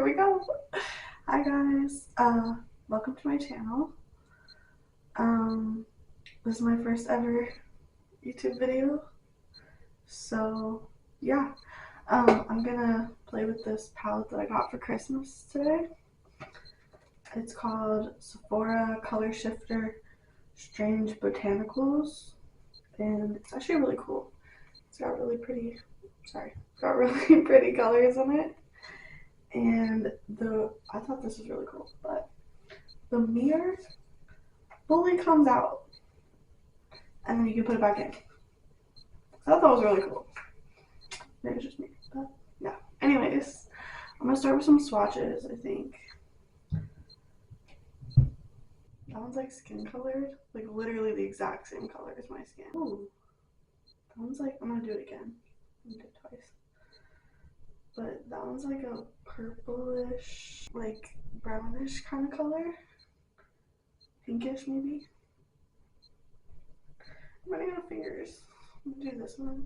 we go. Hi guys, welcome to my channel. This is my first ever YouTube video, so yeah. I'm gonna play with this palette that I got for Christmas today. It's called Sephora Color Shifter Strange Botanicals, and it's actually really cool. It's got really pretty, pretty colors in it. And I thought this was really cool, but the mirror fully comes out and then you can put it back in. So I thought that was really cool. Maybe it's just me, but yeah. Anyways, I'm gonna start with some swatches, I think. That one's like skin colored, like literally the exact same color as my skin. Ooh. That one's like, I'm gonna do it again. I'm gonna do it twice. But that one's like a purplish, like brownish kind of color. Pinkish maybe. I'm running out of fingers. I'm gonna do this one.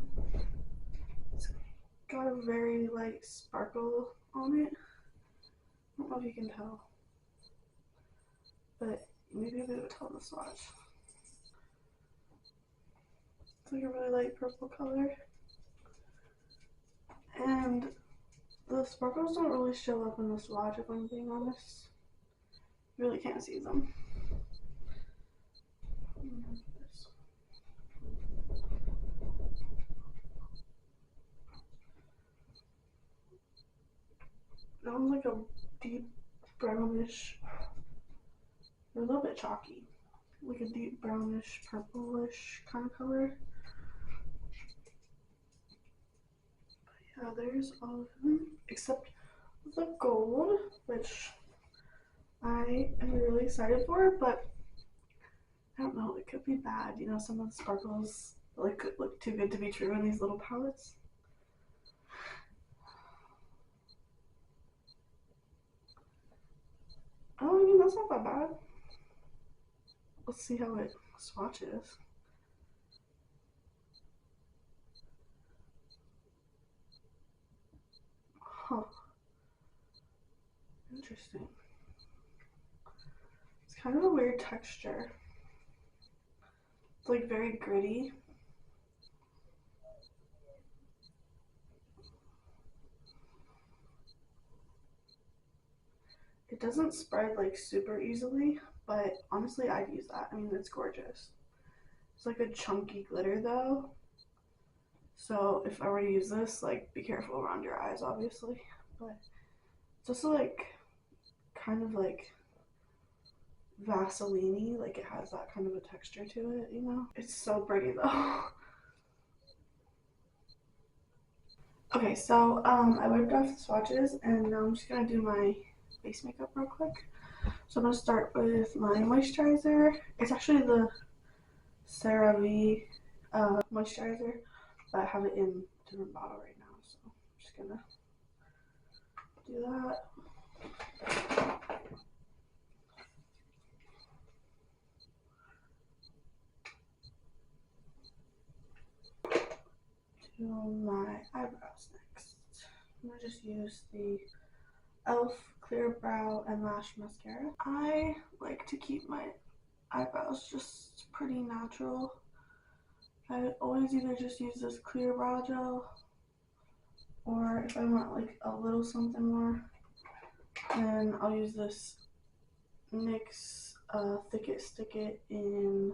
It's got a very light sparkle on it. I don't know if you can tell, but maybe you'll be able to tell the swatch. It's like a really light purple color. And the sparkles don't really show up in the swatch, if I'm being honest. You really can't see them. That one's like a deep brownish, or a little bit chalky, like a deep brownish, purplish kind of color. But yeah, there's all of them, except the gold, which I am really excited for, but I don't know, it could be bad. You know, some of the sparkles could look too good to be true in these little palettes. Oh, I mean, that's not that bad. Let's see how it swatches. Huh. Interesting. It's kind of a weird texture. It's like very gritty. It doesn't spread like super easily, but honestly I'd use that. I mean, it's gorgeous. It's like a chunky glitter though. So if I were to use this, like, be careful around your eyes obviously. But it's also like kind of like Vaseline-y, like it has that kind of a texture to it, you know? It's so pretty though. Okay, so I wiped off the swatches and now I'm just gonna do my base makeup real quick. So I'm gonna start with my moisturizer. It's actually the CeraVe moisturizer, but I have it in a different bottle right now, so I'm just gonna do that. Do my eyebrows next. I'm gonna just use the e.l.f. Clear Brow and Lash Mascara. I like to keep my eyebrows just pretty natural. I always either just use this clear brow gel, or if I want like a little something more, then I'll use this NYX Thick It Stick It in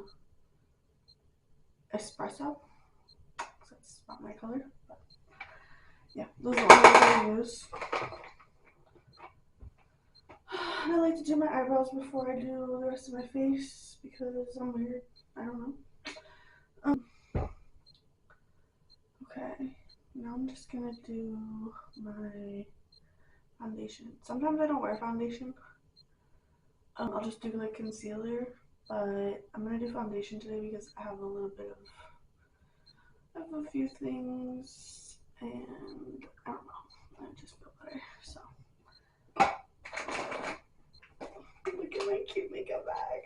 Espresso. That's not my color, but yeah, those are the ones I use. I like to do my eyebrows before I do the rest of my face because I'm weird. I don't know. Okay, now I'm just gonna do my foundation. Sometimes I don't wear foundation. I'll just do like concealer, but I'm gonna do foundation today because I have a little bit of a few things, and I don't know, I just feel better. So look at my cute makeup bag.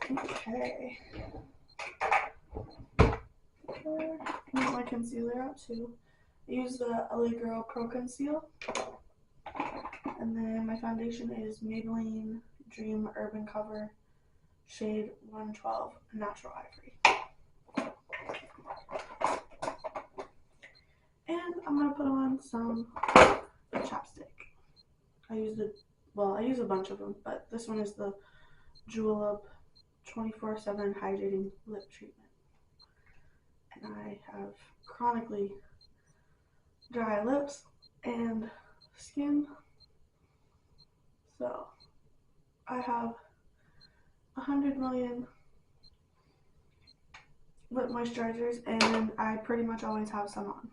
Okay. concealer out too. I use the LA Girl Pro Conceal. And then my foundation is Maybelline Dream Urban Cover shade 112 Natural Ivory. And I'm going to put on some chapstick. I use a bunch of them, but this one is the Julep 24/7 Hydrating Lip Treatment. And I have chronically dry lips and skin, so I have 100 million lip moisturizers, and I pretty much always have some on.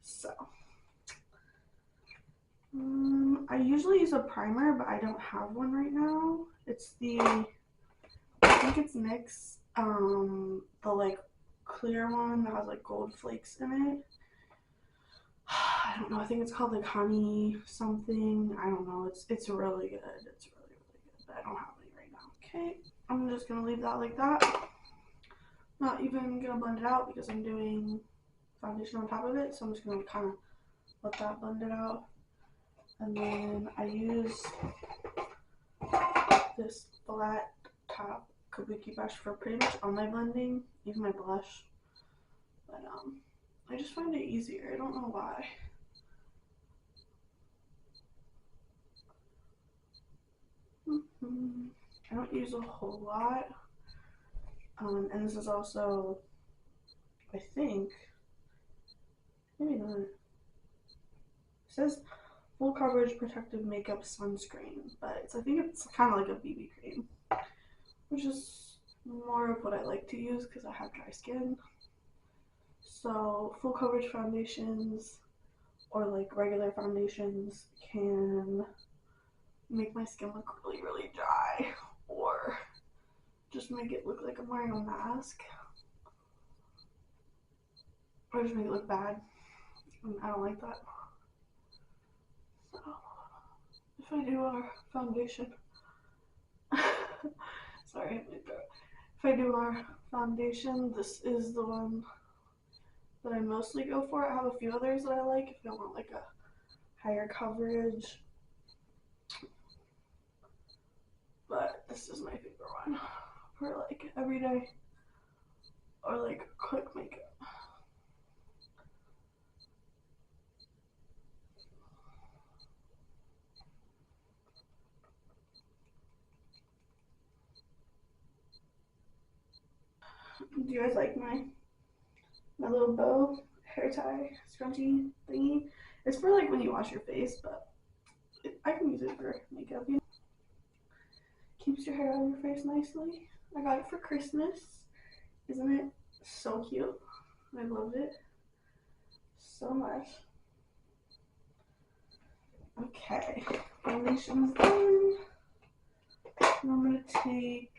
So I usually use a primer, but I don't have one right now. It's I think it's NYX, the like clear one that has like gold flakes in it. I don't know, I think it's called like honey something. I don't know. It's really good. It's really good, but I don't have any right now. Okay, I'm just gonna leave that like that. Not even gonna blend it out because I'm doing foundation on top of it, so I'm just gonna kind of let that blend it out. And then I use this flat top kabuki brush for pretty much all my blending, even my blush. But I just find it easier. I don't know why. I don't use a whole lot. And this is also, I think, maybe not. It says full coverage protective makeup sunscreen, but I think it's kind of like a BB cream, which is more of what I like to use because I have dry skin. So full coverage foundations or like regular foundations can make my skin look really dry, or just make it look like I'm wearing a mask, or just make it look bad, and I don't like that. So if I do our foundation sorry, if I do our foundation, this is the one that I mostly go for. I have a few others that I like if I want like a higher coverage, but this is my favorite one for like everyday or like quick makeup. Do you guys like my little bow hair tie scrunchie thingy? It's for like when you wash your face, but I can use it for makeup. You know? Keeps your hair on your face nicely. I got it for Christmas. Isn't it so cute? I love it so much. Okay, foundation's done. And I'm gonna take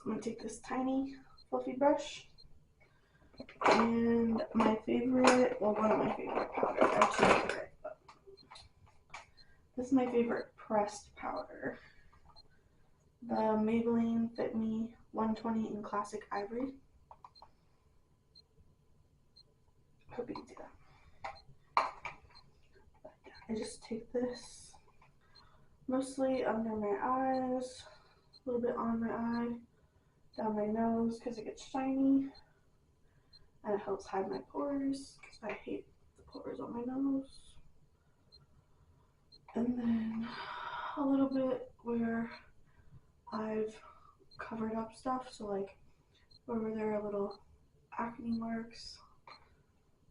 I'm gonna take this tiny fluffy brush and my favorite, well, one of my favorite powders. I have two favorite, but this is my favorite pressed powder. The Maybelline Fit Me 120 in Classic Ivory. Hope you can see that. I just take this mostly under my eyes, a little bit on my eye, down my nose because it gets shiny, and it helps hide my pores because I hate the pores on my nose. And then a little bit where I've covered up stuff, so like where there are little acne marks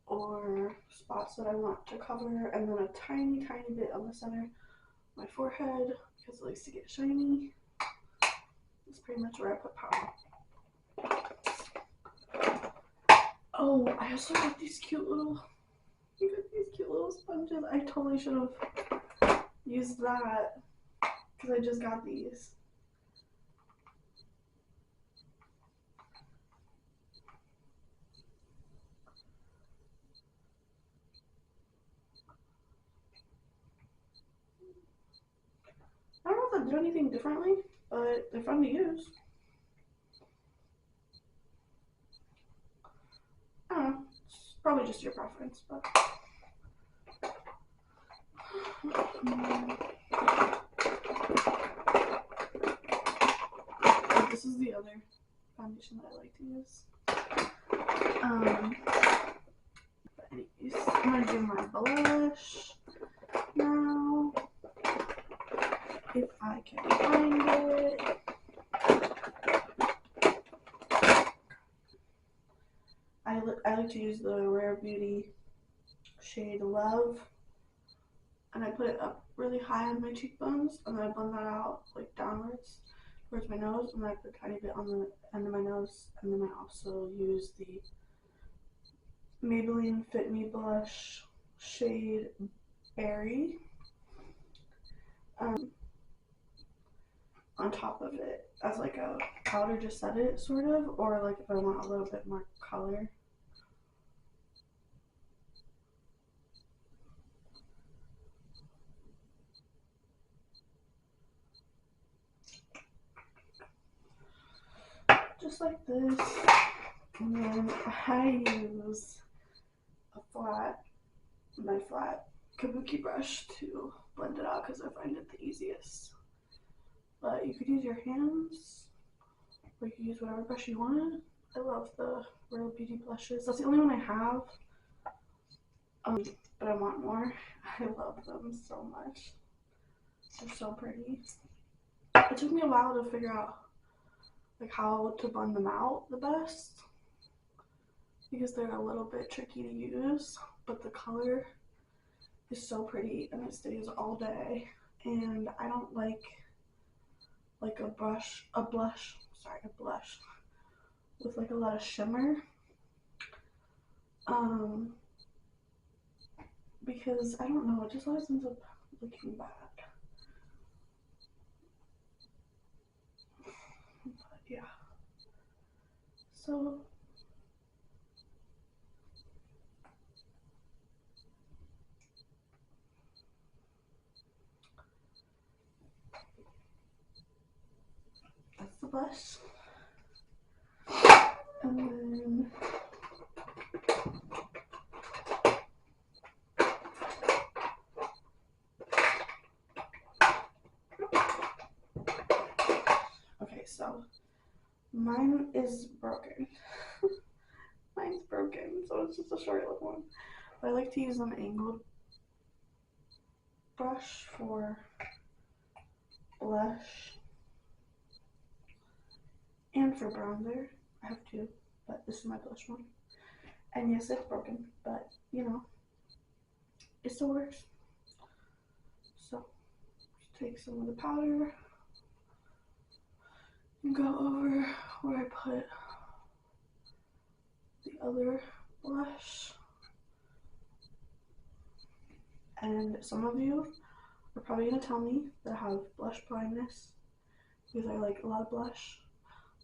or spots that I want to cover, and then a tiny bit on the center of my forehead because it likes to get shiny. That's pretty much where I put powder. Oh, I also got these cute little sponges. I totally should have used that because I just got these. I don't know if they do anything differently, but they're fun to use. I don't know. It's probably just your preference, but. This is the other foundation that I like to use. But anyways, I'm gonna do my blush now. If I can find it. I like to use the Rare Beauty shade Love, and I put it up really high on my cheekbones, and then I blend that out like downwards towards my nose, and then I put a tiny bit on the end of my nose, and then I also use the Maybelline Fit Me blush shade Berry on top of it as like a powder to set it, sort of, or like if I want a little bit more color. Just like this, and then I use my flat kabuki brush to blend it out because I find it the easiest. But you could use your hands, or you could use whatever brush you want. I love the Real Beauty blushes. That's the only one I have, but I want more. I love them so much. They're so pretty. It took me a while to figure out like how to blend them out the best, because they're a little bit tricky to use, but the color is so pretty and it stays all day. And I don't like a blush with like a lot of shimmer, because I don't know, it just always ends up looking bad. But yeah, so that's the blush. And then okay, so mine is broken. Mine's broken, so it's just a short little one. But I like to use an angled brush for blush and for bronzer. I have two, but this is my blush one. And yes, it's broken, but you know, it still works. So just take some of the powder and go over where I put the other blush. And some of you are probably gonna tell me that I have blush blindness because I like a lot of blush,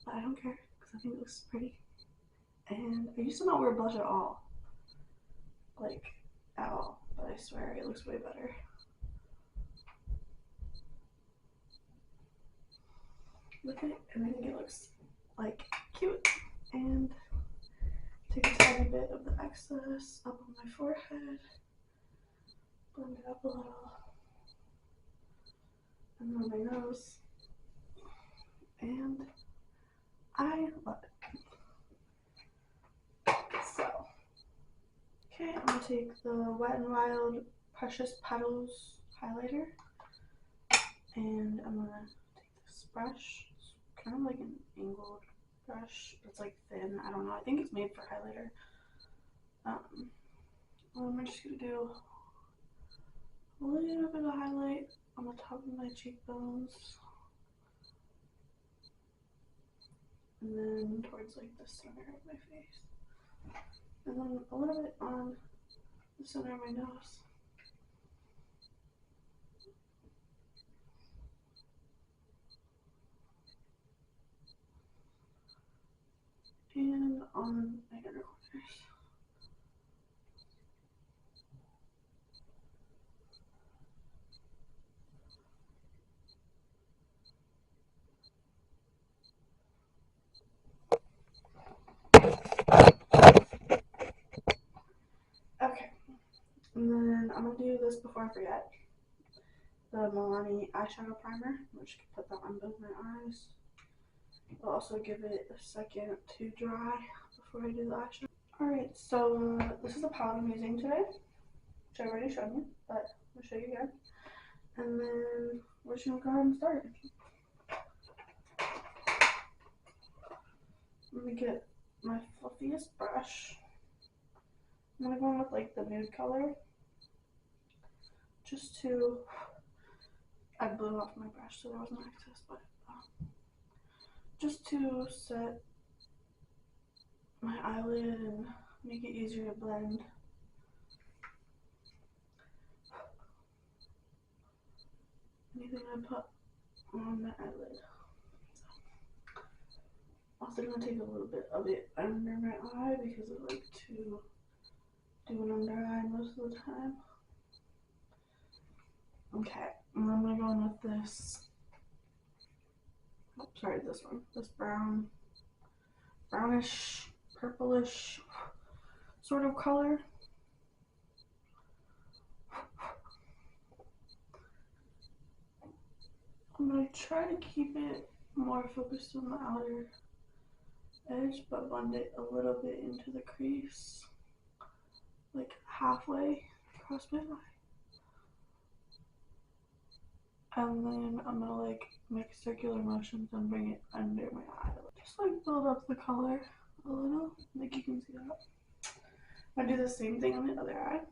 but I don't care because I think it looks pretty. And I used to not wear blush at all, like at all, but I swear it looks way better. With it, and I think it looks like cute. And take a tiny bit of the excess up on my forehead, blend it up a little, and on my nose, and I love it. So, okay, I'm gonna take the Wet n Wild Precious Petals highlighter, and I'm gonna take this brush. It's kind of like an angled brush. It's like thin. I don't know. I think it's made for highlighter. I'm just gonna do a little bit of highlight on the top of my cheekbones, and then towards like the center of my face, and then a little bit on the center of my nose. And on my inner corners. this before I forget. The Milani eyeshadow primer, which can put that on both my eyes. I'll also give it a second to dry before I do the eyeshadow. Alright, so this is the palette I'm using today, which I already showed you, but I'll show you again. And then we're just gonna go ahead and start. Let me get my fluffiest brush. I'm gonna go in with like the nude color, just to, I blew off my brush so there was no excess, but just to set my eyelid and make it easier to blend. Anything I put on the eyelid. Also gonna take a little bit of it under my eye because I like to do an under eye most of the time. Okay, and I'm gonna go in with this, oh, sorry, this one, this brownish, purplish sort of color. I'm gonna try to keep it more focused on the outer edge, but blend it a little bit into the crease, like halfway across my eye. And then I'm gonna like make circular motions and bring it under my eye. Just like build up the color a little, like you can see that. I'm gonna do the same thing on the other eye.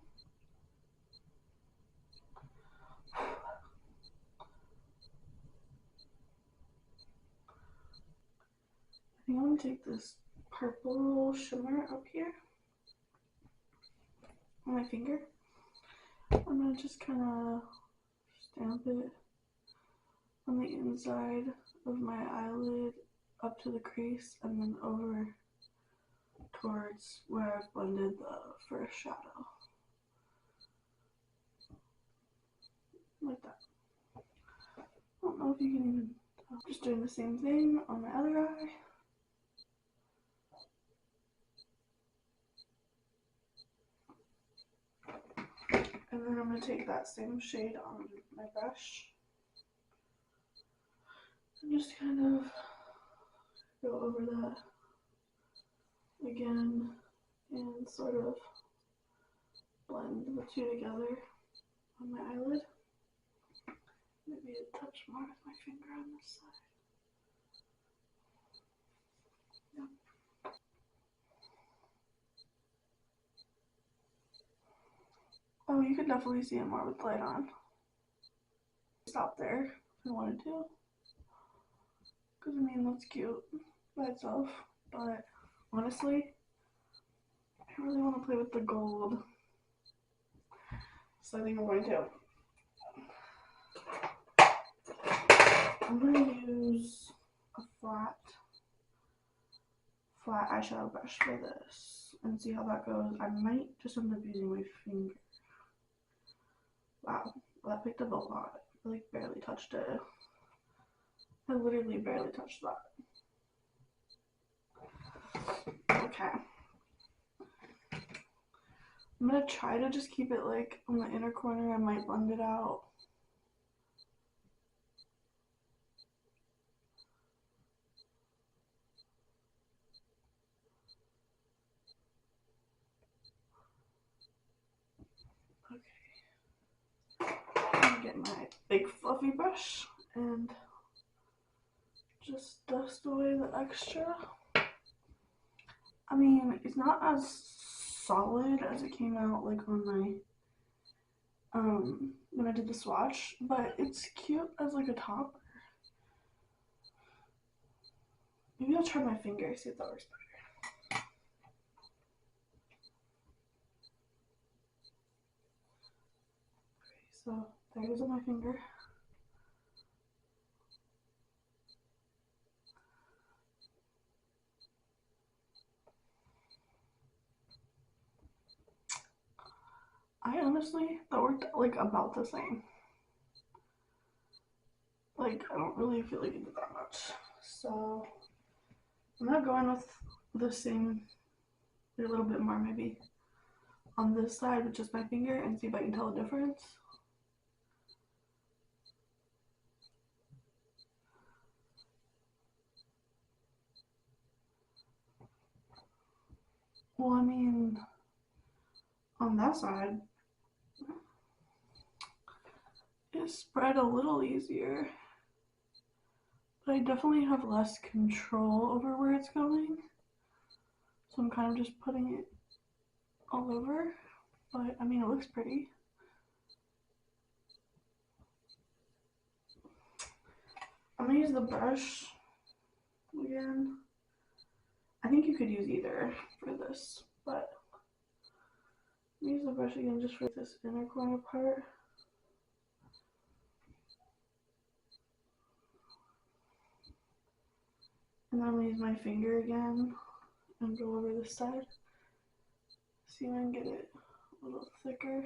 I think I'm gonna take this purple shimmer up here on my finger. I'm gonna just kind of stamp it on the inside of my eyelid up to the crease and then over towards where I've blended the first shadow. Like that. I don't know if you can even tell. Just doing the same thing on my other eye. And then I'm going to take that same shade on my brush and just kind of go over that again and sort of blend the two together on my eyelid. Maybe a touch more with my finger on this side. Yeah. Oh, you could definitely see it more with the light on. Stop there if I wanted to. Because I mean, that's cute by itself. But honestly, I really want to play with the gold. So I think I'm going to. I'm going to use a flat eyeshadow brush for this and see how that goes. I might just end up using my finger. Wow, that picked up a lot. I like barely touched it. I literally barely touched that. Okay. I'm gonna try to just keep it like on the inner corner. I might blend it out. Okay. I'm gonna get my big fluffy brush and just dust away the extra. I mean, it's not as solid as it came out like on my when I did the swatch, but it's cute as like a top. Maybe I'll try my finger, see if that works better. Okay, so there goes on my finger. I honestly, that worked like about the same. Like, I don't really feel like it did that much. So, I'm gonna go in with the same, a little bit more maybe on this side with just my finger and see if I can tell the difference. Well, I mean, on that side, it spread a little easier, but I definitely have less control over where it's going. So I'm kind of just putting it all over, but I mean, it looks pretty. I'm gonna use the brush again. I think you could use either for this, but I'm gonna use the brush again just for this inner corner part. And then I'm gonna use my finger again and go over this side. See if I can get it a little thicker.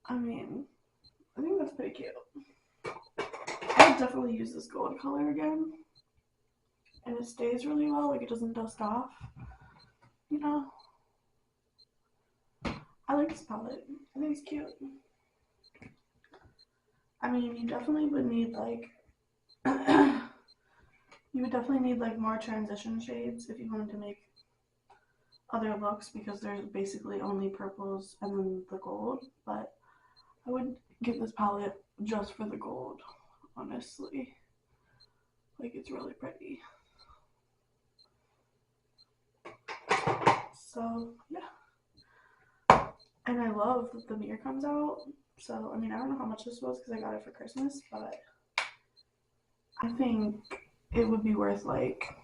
I mean, I think that's pretty cute. I would definitely use this gold color again. And it stays really well, like it doesn't dust off. You know? I like this palette. I think it's cute. I mean, you definitely would need like more transition shades if you wanted to make other looks, because there's basically only purples and then the gold, but I would get this palette just for the gold, honestly. Like, it's really pretty. So, yeah. And I love that the mirror comes out. So, I mean, I don't know how much this was because I got it for Christmas, but I think it would be worth, like,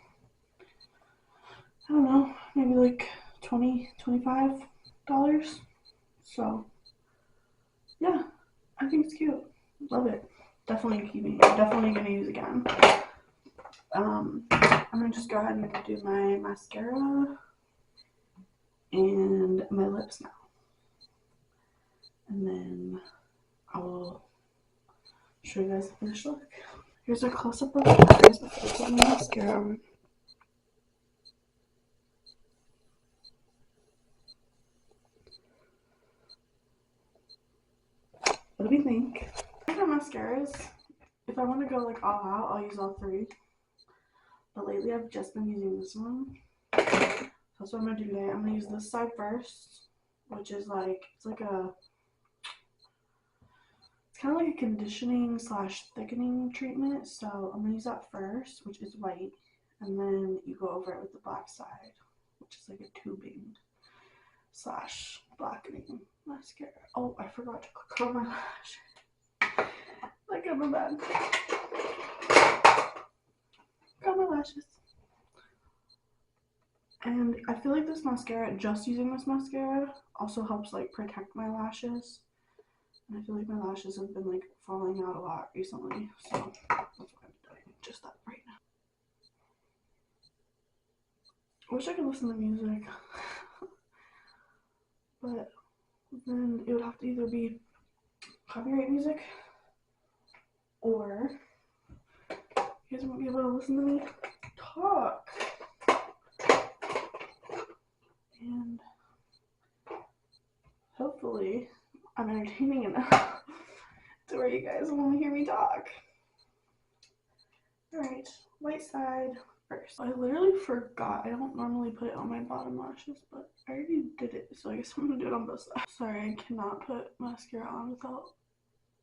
I don't know, maybe like $20-$25. So, yeah, I think it's cute. Love it. Definitely gonna use again. I'm gonna just go ahead and do my mascara and my lips now. And then I will show you guys the finished look. Here's a close-up of the eyes before putting the mascara on. What do we think? For mascaras, if I want to go like all out, I'll use all three. But lately I've just been using this one. So that's what I'm gonna do today. I'm gonna use this side first, which is like, it's kind of like a conditioning / thickening treatment. So I'm gonna use that first, which is white, and then you go over it with the black side, which is like a tubing / blackening mascara. Oh, I forgot to curl my lashes. Like I'm a bad. Got my lashes. And I feel like this mascara, just using this mascara, also helps like protect my lashes. And I feel like my lashes have been like falling out a lot recently, so that's why I'm doing just that right now. I wish I could listen to music, but then it would have to either be copyright music or you guys won't be able to listen to me talk. And hopefully I'm entertaining enough to where you guys want to hear me talk. Alright, white side first. I literally forgot. I don't normally put it on my bottom lashes, but I already did it, so I guess I'm gonna do it on both sides. Sorry, I cannot put mascara on without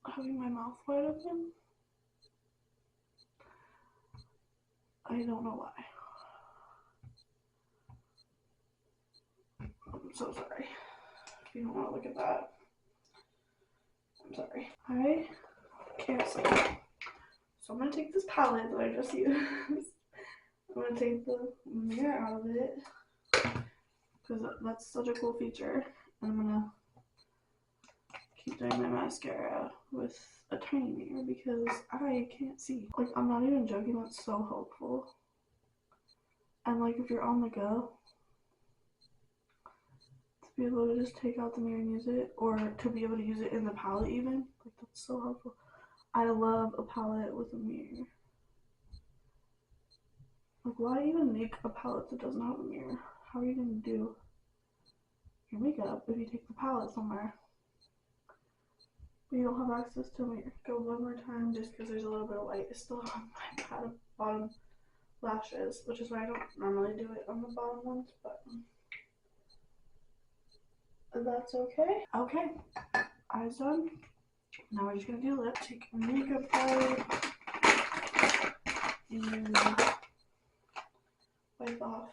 having my mouth wide open. I don't know why. I'm so sorry. If you don't want to look at that, I'm sorry. I can't see. So I'm gonna take this palette that I just used. I'm gonna take the mirror out of it because that's such a cool feature. And I'm gonna keep doing my mascara with a tiny mirror because I can't see. Like, I'm not even joking, that's so helpful. And like, if you're on the go, to be able to just take out the mirror and use it, or to be able to use it in the palette even, like, that's so helpful. I love a palette with a mirror. Like, why even make a palette that doesn't have a mirror? How are you gonna do your makeup if you take the palette somewhere but you don't have access to a mirror? Go one more time just because there's a little bit of white still on my bottom lashes, which is why I don't normally do it on the bottom ones, but that's okay. Okay, eyes done. Now we're just gonna do lip. Take a makeup bag and wipe off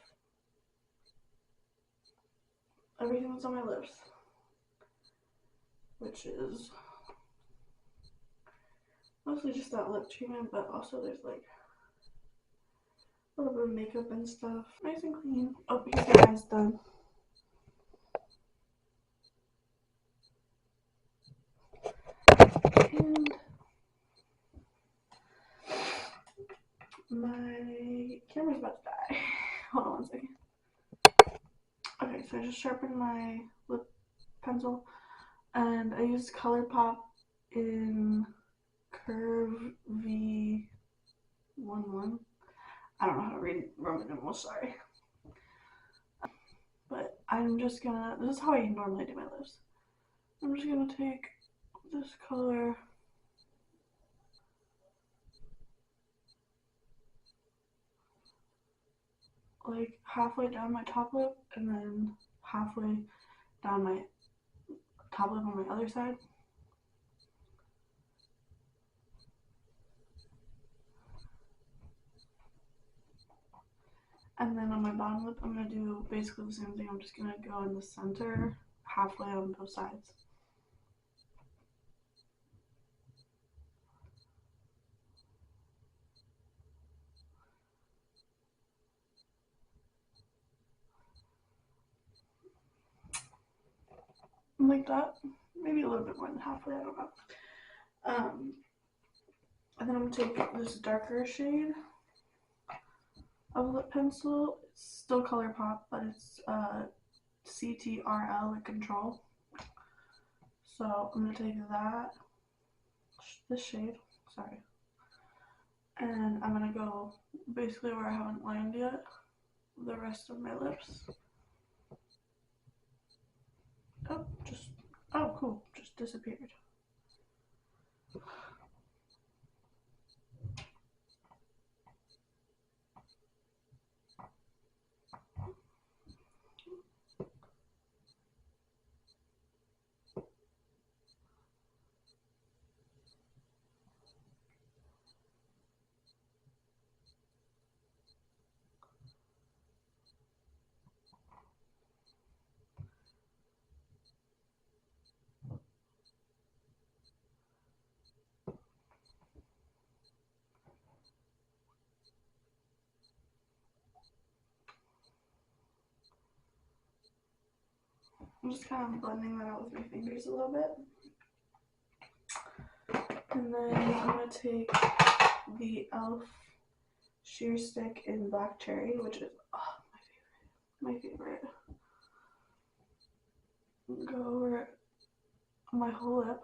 everything that's on my lips, which is mostly just that lip treatment, but also there's like a little bit of makeup and stuff. Nice and clean. Oh, here's my eyes done. And my camera's about to die. Hold on one second. Okay, so I just sharpened my lip pencil and I used ColourPop in Curve V11. I don't know how to read Roman numerals, sorry. But I'm just gonna, this is how I normally do my lips. I'm just gonna take this color like halfway down my top lip and then halfway down my top lip on my other side. And then on my bottom lip, I'm going to do basically the same thing. I'm just going to go in the center, halfway on both sides. Like that. Maybe a little bit more than halfway, I don't know. And then I'm going to take this darker shade of lip pencil. It's still ColourPop, but it's CTRL, like control. So I'm going to take that, this shade, sorry. And I'm going to go basically where I haven't lined yet, the rest of my lips. Oh, cool, just disappeared. I'm just kind of blending that out with my fingers a little bit. And then I'm going to take the e.l.f. sheer stick in Black Cherry, which is my favorite. Go over my whole lip.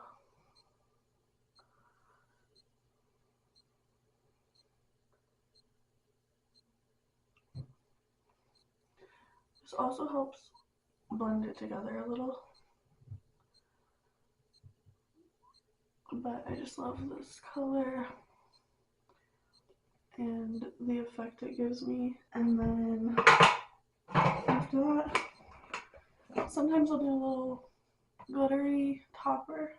This also helps blend it together a little. But I just love this color and the effect it gives me. And then after that, sometimes I'll do a little glittery topper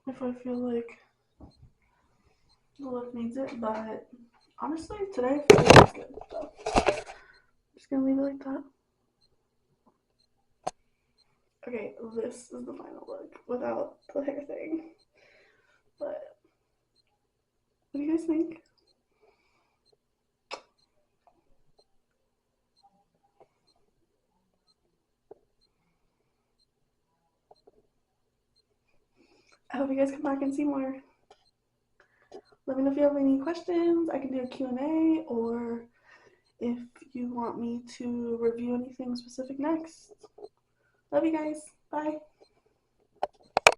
if I feel like the look needs it, but honestly today I feel like it's good, so I'm just gonna leave it like that. Okay, this is the final look without the hair thing, but what do you guys think? I hope you guys come back and see more. Let me know if you have any questions. I can do a Q&A, or if you want me to review anything specific next. Love you guys. Bye.